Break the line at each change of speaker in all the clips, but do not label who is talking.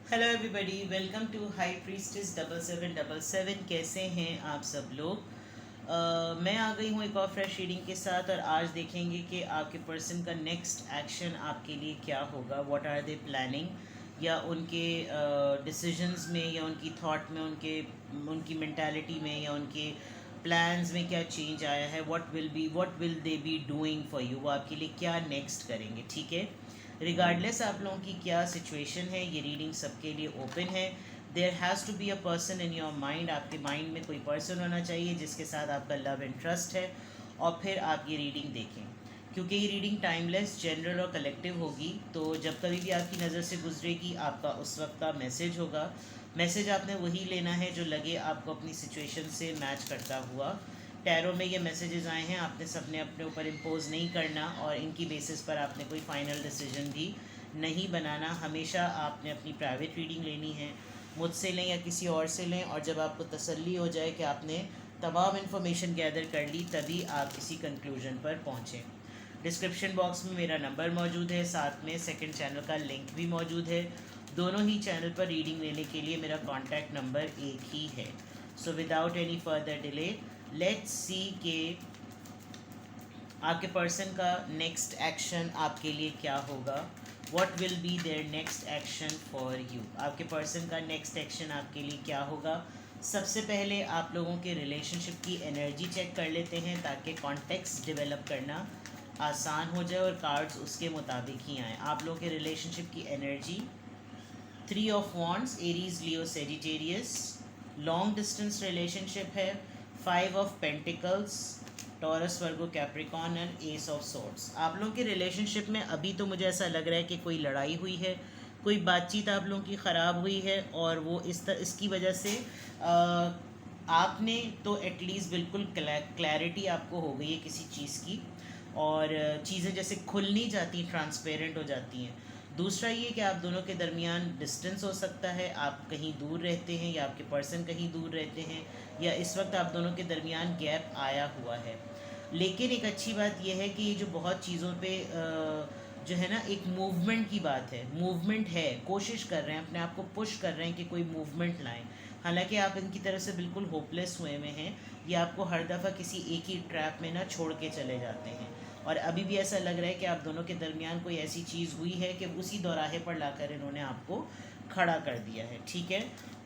Hello everybody, welcome to high priestess 7777। कैसे हैं आप सब लोग? मैं आ गई हूँ एक और फ्रेश रीडिंग के साथ और आज देखेंगे कि आपके पर्सन का नेक्स्ट एक्शन आपके लिए क्या होगा। व्हाट आर दे प्लानिंग, या उनके डिसीजंस में, या उनकी थॉट में, उनकी मेंटालिटी में, या उनके प्लान्स में क्या चेंज आया है। What will they be doing for you, वो आपके लिए क्या नेक्स्ट करेंगे। ठीक है, रिगार्डलेस आप लोगों की क्या सिचुएशन है, ये रीडिंग सबके लिए ओपन है। There has to be a person in your mind. आपके माइंड में कोई पर्सन होना चाहिए जिसके साथ आपका लव एंड ट्रस्ट है, और फिर आप ये रीडिंग देखें। क्योंकि ये रीडिंग टाइमलेस, जनरल और कलेक्टिव होगी, तो जब कभी भी आपकी नज़र से गुजरेगी आपका उस वक्त का मैसेज होगा। मैसेज आपने वही लेना है जो लगे आपको अपनी सिचुएशन से मैच करता हुआ। टैरो में ये मैसेजेस आए हैं, आपने सबने अपने ऊपर इम्पोज नहीं करना, और इनकी बेसिस पर आपने कोई फाइनल डिसीजन भी नहीं बनाना। हमेशा आपने अपनी प्राइवेट रीडिंग लेनी है, मुझसे लें या किसी और से लें, और जब आपको तसल्ली हो जाए कि आपने तमाम इन्फॉर्मेशन गैदर कर ली, तभी आप इसी कंक्लूजन पर पहुँचें। डिस्क्रिप्शन बॉक्स में मेरा नंबर मौजूद है, साथ में सेकंड चैनल का लिंक भी मौजूद है। दोनों ही चैनल पर रीडिंग लेने के लिए मेरा कॉन्टैक्ट नंबर एक ही है। So without any further delay, let's see के आपके पर्सन का नेक्स्ट एक्शन आपके लिए क्या होगा। What will be there next action for you. आपके पर्सन का नेक्स्ट एक्शन आपके लिए क्या होगा। सबसे पहले आप लोगों के रिलेशनशिप की एनर्जी चेक कर लेते हैं, ताकि कॉन्टेक्स्ट डेवलप करना आसान हो जाए और कार्ड्स उसके मुताबिक ही आएँ। आप लोगों के रिलेशनशिप की energy 3 of wands, Aries, Leo, Sagittarius. Long distance relationship है। 5 of pentacles, taurus, Virgo, Capricorn and S of swords. आप लोगों के रिलेशनशिप में अभी तो मुझे ऐसा लग रहा है कि कोई लड़ाई हुई है, कोई बातचीत आप लोगों की ख़राब हुई है, और वो इसकी वजह से आपने तो एटलीस्ट बिल्कुल क्लैरिटी आपको हो गई है किसी चीज़ की, और चीज़ें जैसे खुल नहीं जाती, ट्रांसपेरेंट हो जाती हैं। दूसरा ये कि आप दोनों के दरमियान डिस्टेंस हो सकता है, आप कहीं दूर रहते हैं या आपके पर्सन कहीं दूर रहते हैं, या इस वक्त आप दोनों के दरमियान गैप आया हुआ है। लेकिन एक अच्छी बात यह है कि ये जो बहुत चीज़ों पे जो है ना, एक मूवमेंट की बात है। मूवमेंट है, कोशिश कर रहे हैं, अपने आप को पुश कर रहे हैं कि कोई मूवमेंट लाएं। हालांकि आप इनकी तरफ से बिल्कुल होपलेस हुए में हैं, ये आपको हर दफ़ा किसी एक ही ट्रैप में ना छोड़ के चले जाते हैं, और अभी भी ऐसा लग रहा है कि आप दोनों के दरमियान कोई ऐसी चीज़ हुई है कि उसी दौराहे पर लाकर इन्होंने आपको खड़ा कर दिया है। ठीक है,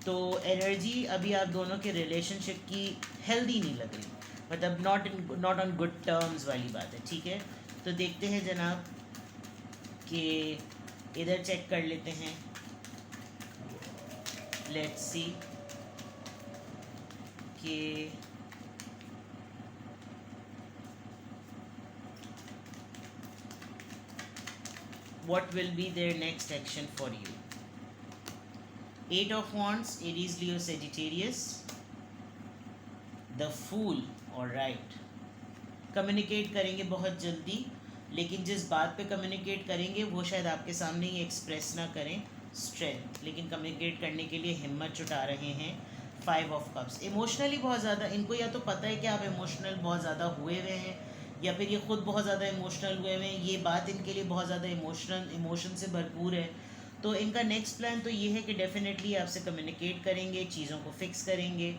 तो एनर्जी अभी आप दोनों के रिलेशनशिप की हेल्दी नहीं लग रही, मतलब नॉट ऑन गुड टर्म्स वाली बात है। ठीक है, तो देखते हैं जनाब कि इधर चेक कर लेते हैं। लेट्स सी कि what will be their next action for you. 8 of Wands, Aries, Leo, Sagittarius. The Fool, alright. Communicate करेंगे बहुत जल्दी, लेकिन जिस बात पे कम्युनिकेट करेंगे वो शायद आपके सामने ही एक्सप्रेस ना करें स्ट्रेंथ, लेकिन कम्युनिकेट करने के लिए हिम्मत जुटा रहे हैं। 5 ऑफ कप्स, इमोशनली बहुत ज़्यादा इनको या तो पता है कि आप इमोशनल बहुत ज़्यादा हुए हुए हैं, या फिर ये खुद बहुत ज़्यादा इमोशनल हुए हुए हैं। ये बात इनके लिए बहुत ज़्यादा इमोशन से भरपूर है। तो इनका नेक्स्ट प्लान तो ये है कि डेफिनेटली आपसे कम्युनिकेट करेंगे, चीज़ों को फिक्स करेंगे,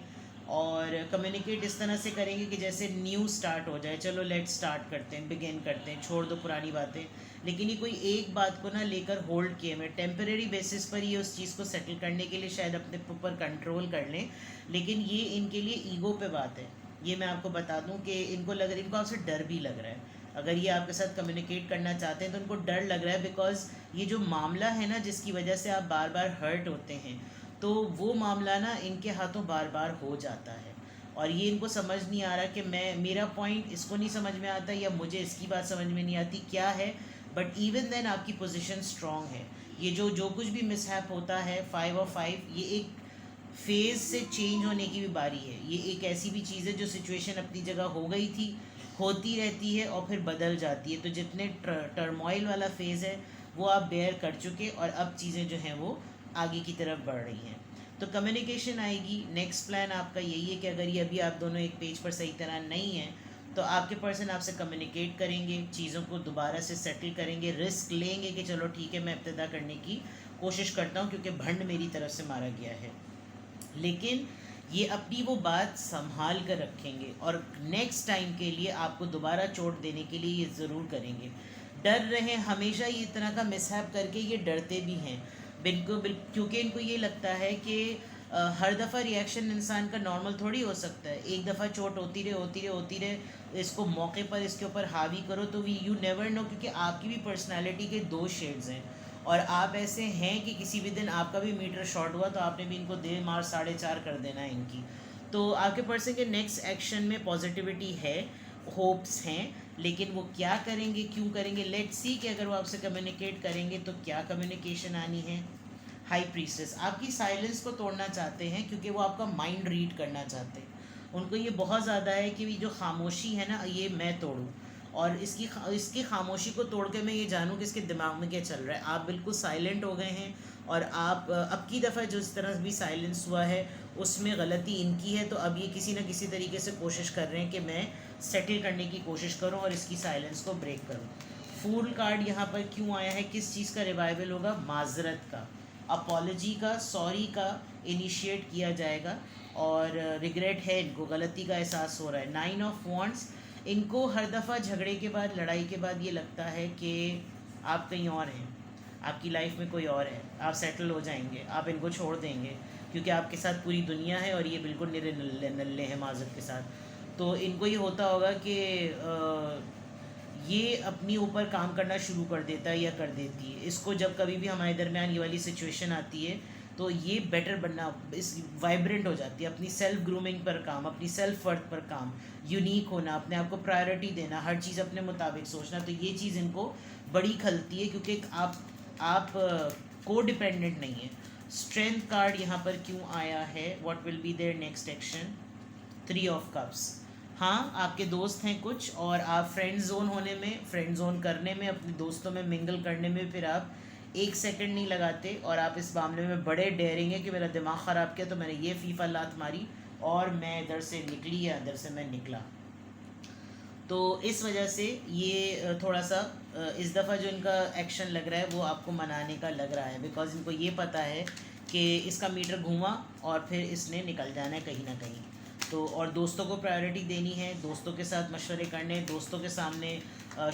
और कम्युनिकेट इस तरह से करेंगे कि जैसे न्यू स्टार्ट हो जाए। चलो लेट स्टार्ट करते हैं, बिगिन करते हैं, छोड़ दो पुरानी बातें। लेकिन ये कोई एक बात को ना लेकर होल्ड किए में, टेम्परेरी बेसिस पर ये उस चीज़ को सेटल करने के लिए शायद अपने ऊपर कंट्रोल कर लें, लेकिन ये इनके लिए ईगो पे बात है। ये मैं आपको बता दूं कि इनको आपसे डर भी लग रहा है। अगर ये आपके साथ कम्युनिकेट करना चाहते हैं तो इनको डर लग रहा है, बिकॉज ये जो मामला है ना जिसकी वजह से आप बार बार हर्ट होते हैं, तो वो मामला ना इनके हाथों बार बार हो जाता है, और ये इनको समझ नहीं आ रहा कि मेरा पॉइंट इसको नहीं समझ में आता, या मुझे इसकी बात समझ में नहीं आती क्या है। बट इवन देन आपकी पोजीशन स्ट्रांग है। ये जो कुछ भी मिसहैप होता है, 5 और 5, ये एक फेज़ से चेंज होने की भी बारी है। ये एक ऐसी भी चीज़ है जो सिचुएशन अपनी जगह हो गई थी, होती रहती है और फिर बदल जाती है। तो जितने टर्मोइल वाला फेज़ है वो आप बेयर कर चुके, और अब चीज़ें जो हैं वो आगे की तरफ बढ़ रही हैं। तो कम्युनिकेशन आएगी। नेक्स्ट प्लान आपका यही है कि अगर ये अभी आप दोनों एक पेज पर सही तरह नहीं हैं, तो आपके पर्सन आपसे कम्युनिकेट करेंगे, चीज़ों को दोबारा से सेटल करेंगे, रिस्क लेंगे कि चलो ठीक है मैं इब्तिदा करने की कोशिश करता हूँ क्योंकि भंड मेरी तरफ से मारा गया है। लेकिन ये अपनी वो बात संभाल कर रखेंगे और नेक्स्ट टाइम के लिए आपको दोबारा चोट देने के लिए ये ज़रूर करेंगे। डर रहे हमेशा, ये इतना का मिसहैप करके ये डरते भी हैं बिल्कुल क्योंकि इनको ये लगता है कि हर दफ़ा रिएक्शन इंसान का नॉर्मल थोड़ी हो सकता है। एक दफ़ा चोट होती रहे, इसको मौके पर इसके ऊपर हावी करो तो वी यू नेवर नो, क्योंकि आपकी भी पर्सनालिटी के दो शेड्स हैं और आप ऐसे हैं कि किसी भी दिन आपका भी मीटर शॉर्ट हुआ तो आपने भी इनको दे मार 4.5 कर देना है इनकी। तो आपके पर्सन के नेक्स्ट एक्शन में पॉजिटिविटी है, होप्स हैं, लेकिन वो क्या करेंगे, क्यों करेंगे, लेट्स सी कि अगर वो आपसे कम्युनिकेट करेंगे तो क्या कम्युनिकेशन आनी है। हाई प्रीस्टेस आपकी साइलेंस को तोड़ना चाहते हैं क्योंकि वो आपका माइंड रीड करना चाहते हैं। उनको ये बहुत ज़्यादा है कि ये जो खामोशी है ना, ये मैं तोड़ूं और इसकी खामोशी को तोड़ के मैं ये जानूं कि इसके दिमाग में क्या चल रहा है। आप बिल्कुल साइलेंट हो गए हैं और आप अब की दफ़ा जो इस तरह भी साइलेंस हुआ है उसमें गलती इनकी है, तो अब ये किसी न किसी तरीके से कोशिश कर रहे हैं कि मैं सेटल करने की कोशिश करूं और इसकी साइलेंस को ब्रेक करूं। फूल कार्ड यहाँ पर क्यों आया है, किस चीज़ का रिवाइवल होगा, माजरत का, अपॉलजी का, सॉरी का इनिशिएट किया जाएगा और रिग्रेट है, इनको गलती का एहसास हो रहा है। 9 ऑफ वॉन्ट्स, इनको हर दफ़ा झगड़े के बाद, लड़ाई के बाद ये लगता है कि आप कहीं और हैं, आपकी लाइफ में कोई और है, आप सेटल हो जाएंगे, आप इनको छोड़ देंगे क्योंकि आपके साथ पूरी दुनिया है और ये बिल्कुल निरे नल्ले नल्ले हैं माजरत के साथ। तो इनको ये होता होगा कि ये अपनी ऊपर काम करना शुरू कर देता है या कर देती है। इसको जब कभी भी हमारे दरमियान ये वाली सिचुएशन आती है तो ये बेटर बनना, इस वाइब्रेंट हो जाती है, अपनी सेल्फ ग्रूमिंग पर काम, अपनी सेल्फ वर्थ पर काम, यूनिक होना, अपने आप को प्रायोरिटी देना, हर चीज़ अपने मुताबिक सोचना। तो ये चीज़ इनको बड़ी खलती है क्योंकि आप को डिपेंडेंट नहीं है। स्ट्रेंथ कार्ड यहाँ पर क्यों आया है, what will be there next action, 3 of cups. हाँ, आपके दोस्त हैं कुछ और आप फ्रेंड जोन होने में, फ्रेंड जोन करने में, अपने दोस्तों में मिंगल करने में फिर आप 1 सेकंड नहीं लगाते और आप इस मामले में बड़े डेयरिंग कि मेरा दिमाग ख़राब किया तो मैंने ये फीफा लात मारी और मैं इधर से निकली या इधर से मैं निकला। तो इस वजह से ये थोड़ा सा इस दफ़ा जो इनका एक्शन लग रहा है वो आपको मनाने का लग रहा है, बिकॉज इनको ये पता है कि इसका मीटर घूमा और फिर इसने निकल जाना है कहीं ना कहीं। तो और दोस्तों को प्रायोरिटी देनी है, दोस्तों के साथ मशवरे करने, दोस्तों के सामने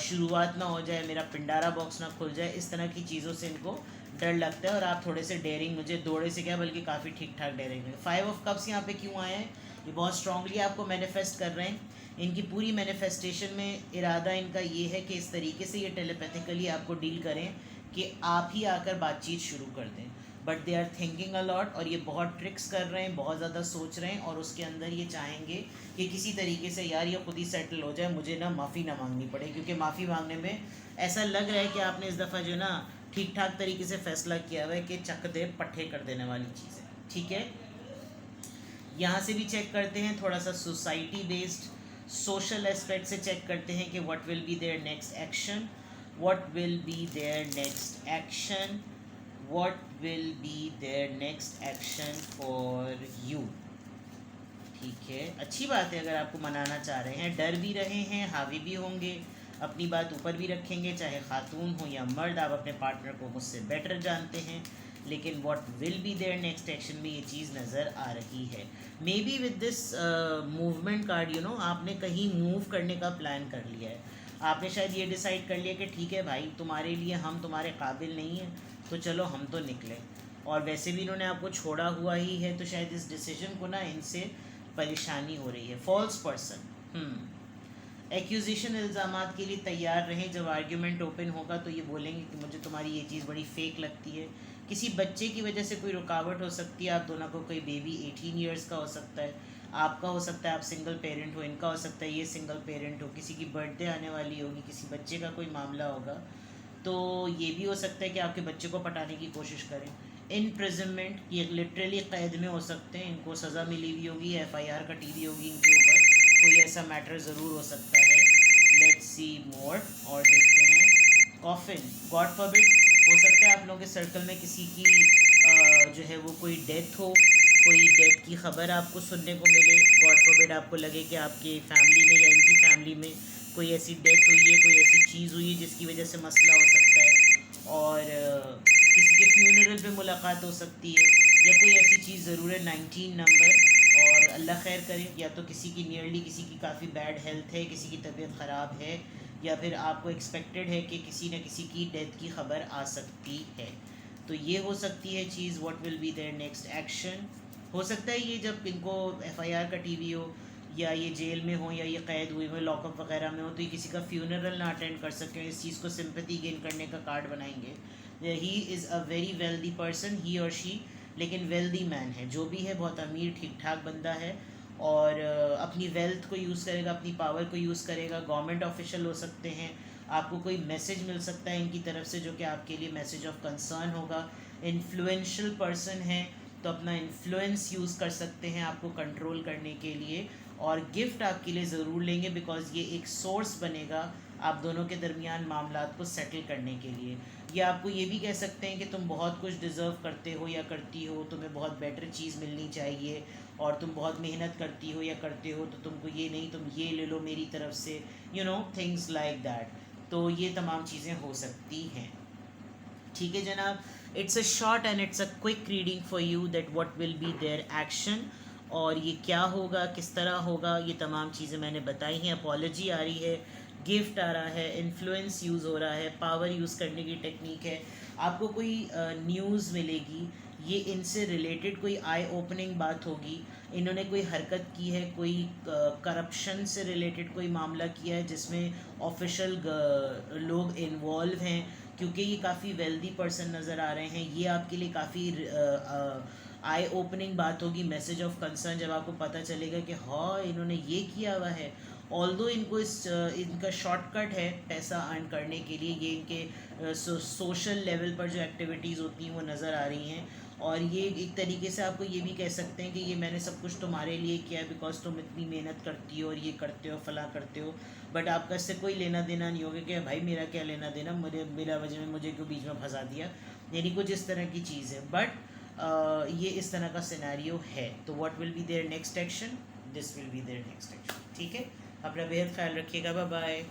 शुरुआत ना हो जाए, मेरा पिंडारा बॉक्स ना खुल जाए, इस तरह की चीज़ों से इनको डर लगता है। और आप थोड़े से डेयरिंग, मुझे दौड़े से क्या बल्कि काफ़ी ठीक ठाक डेयरिंग है। 5 ऑफ कप्स यहाँ पे क्यों आया है, ये बहुत स्ट्रांगली आपको मैनिफेस्ट कर रहे हैं। इनकी पूरी मैनिफेस्टेशन में इरादा इनका ये है कि इस तरीके से ये टेलीपैथिकली आपको डील करें कि आप ही आकर बातचीत शुरू कर दें। But they are thinking a lot और ये बहुत ट्रिक्स कर रहे हैं, बहुत ज़्यादा सोच रहे हैं और उसके अंदर ये चाहेंगे कि किसी तरीके से यार ये खुद ही सेटल हो जाए, मुझे ना माफ़ी ना मांगनी पड़े, क्योंकि माफ़ी मांगने में ऐसा लग रहा है कि आपने इस दफ़ा जो ना ठीक ठाक तरीके से फैसला किया हुआ है कि चक दे पट्ठे कर देने वाली चीज़ है। ठीक है, यहाँ से भी चेक करते हैं, थोड़ा सा सोसाइटी बेस्ड सोशल एस्पेक्ट से चेक करते हैं कि what will be there next action, what will be there next action, what will be their next action for you। ठीक है, अच्छी बात है अगर आपको मनाना चाह रहे हैं, डर भी रहे हैं, हावी भी होंगे, अपनी बात ऊपर भी रखेंगे, चाहे खातून हो या मर्द, आप अपने पार्टनर को मुझसे बेटर जानते हैं। लेकिन what will be there next action में ये चीज़ नज़र आ रही है। Maybe with this movement card, you know, आपने कहीं मूव करने का प्लान कर लिया है, आपने शायद ये डिसाइड कर लिया कि ठीक है भाई, तुम्हारे लिए हम तुम्हारे काबिल नहीं हैं तो चलो हम तो निकले। और वैसे भी इन्होंने आपको छोड़ा हुआ ही है तो शायद इस डिसीजन को ना इनसे परेशानी हो रही है। फॉल्स पर्सन, एक्यूजेशन इल्ज़ामात के लिए तैयार रहें। जब आर्ग्यूमेंट ओपन होगा तो ये बोलेंगे कि मुझे तुम्हारी ये चीज़ बड़ी फेक लगती है। किसी बच्चे की वजह से कोई रुकावट हो सकती है, आप दोनों को, कोई बेबी 18 ईयर्स का हो सकता है, आपका हो सकता है, आप सिंगल पेरेंट हो, इनका हो सकता है ये सिंगल पेरेंट हो, किसी की बर्थडे आने वाली होगी, किसी बच्चे का कोई मामला होगा, तो ये भी हो सकता है कि आपके बच्चे को पटाने की कोशिश करें। इम्प्रिजनमेंट, ये लिटरली कैद में हो सकते हैं, इनको सज़ा मिली हुई होगी, FIR कटी हुई होगी इनके ऊपर, कोई ऐसा मैटर ज़रूर हो सकता है। लेट्स सी मोर, और देखते हैं। कॉफिन, गॉड फॉरबिड, हो सकता है आप लोगों के सर्कल में किसी की जो है वो कोई डेथ हो, कोई डेथ की खबर आपको सुनने को मिले, गॉड फॉरबिड आपको लगे कि आपके फैमिली में या इनकी फैमिली में कोई ऐसी डेथ हुई है, कोई ऐसी चीज़ हुई है जिसकी वजह से मसला हो सकता है। और किसी के फ्यूनरल पे मुलाकात हो सकती है, या कोई ऐसी चीज़ ज़रूर है 19 नंबर। और अल्लाह खैर करे, या तो किसी की नियरली किसी की काफ़ी बैड हेल्थ है, किसी की तबीयत ख़राब है, या फिर आपको एक्सपेक्टेड है कि किसी न किसी की डेथ की खबर आ सकती है। तो ये हो सकती है चीज़, what will be there next action. हो सकता है ये जब इनको एफआईआर कटी हुई हो, या ये जेल में हो, या ये कैद हुए हुए लॉकअप वगैरह में हो, तो ये किसी का फ्यूनरल ना अटेंड कर सकें, इस चीज़ को सिंपैथी गेन करने का कार्ड बनाएंगे। He is a very wealthy person, he और शी, लेकिन वेल्दी मैन है, जो भी है बहुत अमीर ठीक ठाक बंदा है, और अपनी वेल्थ को यूज़ करेगा, अपनी पावर को यूज़ करेगा। गवर्नमेंट ऑफिशियल हो सकते हैं, आपको कोई मैसेज मिल सकता है इनकी तरफ से जो कि आपके लिए मैसेज ऑफ कंसर्न होगा। इन्फ्लुएंशियल पर्सन है, तो अपना इन्फ्लुएंस यूज़ कर सकते हैं आपको कंट्रोल करने के लिए, और गिफ्ट आपके लिए ज़रूर लेंगे, बिकॉज ये एक सोर्स बनेगा आप दोनों के दरमियान मामलात को सेटल करने के लिए। या आपको ये भी कह सकते हैं कि तुम बहुत कुछ डिज़र्व करते हो या करती हो, तुम्हें बहुत बेटर चीज़ मिलनी चाहिए, और तुम बहुत मेहनत करती हो या करते हो, तो तुमको ये नहीं, तुम ये ले लो मेरी तरफ से, you know, things like that. तो ये तमाम चीज़ें हो सकती हैं। ठीक है जनाब, it's a short and it's a quick reading for you that what will be their action, और ये क्या होगा, किस तरह होगा, ये तमाम चीज़ें मैंने बताई हैं। अपॉलॉजी आ रही है, गिफ्ट आ रहा है, इन्फ्लुएंस यूज़ हो रहा है, पावर यूज़ करने की टेक्निक है, आपको कोई न्यूज़ मिलेगी, ये इनसे रिलेटेड कोई आई ओपनिंग बात होगी, इन्होंने कोई हरकत की है, कोई करप्शन से रिलेटेड कोई मामला किया है जिसमें ऑफिशियल लोग इन्वॉल्व हैं, क्योंकि ये काफ़ी वेल्दी पर्सन नज़र आ रहे हैं। ये आपके लिए काफ़ी आई ओपनिंग बात होगी, मैसेज ऑफ कंसर्न, जब आपको पता चलेगा कि हाँ इन्होंने ये किया हुआ है। ऑल्दो इनको इनका शॉर्टकट है पैसा अर्न करने के लिए, ये इनके सोशल लेवल पर जो एक्टिविटीज़ होती हैं वो नज़र आ रही हैं, और ये एक तरीके से आपको ये भी कह सकते हैं कि ये मैंने सब कुछ तुम्हारे लिए किया है, बिकॉज तुम इतनी मेहनत करती हो और ये करते हो, फला करते हो, बट आपका इससे कोई लेना देना नहीं होगा कि भाई मेरा क्या लेना देना, मेरा वजह में मुझे क्यों बीच में फंसा दिया, यानी कुछ इस तरह की चीज़ है। बट ये इस तरह का सिनेरियो है, तो what will be there next action, this will be there next action. ठीक है, अपना बेहद ख्याल रखिएगा, बाय बाय।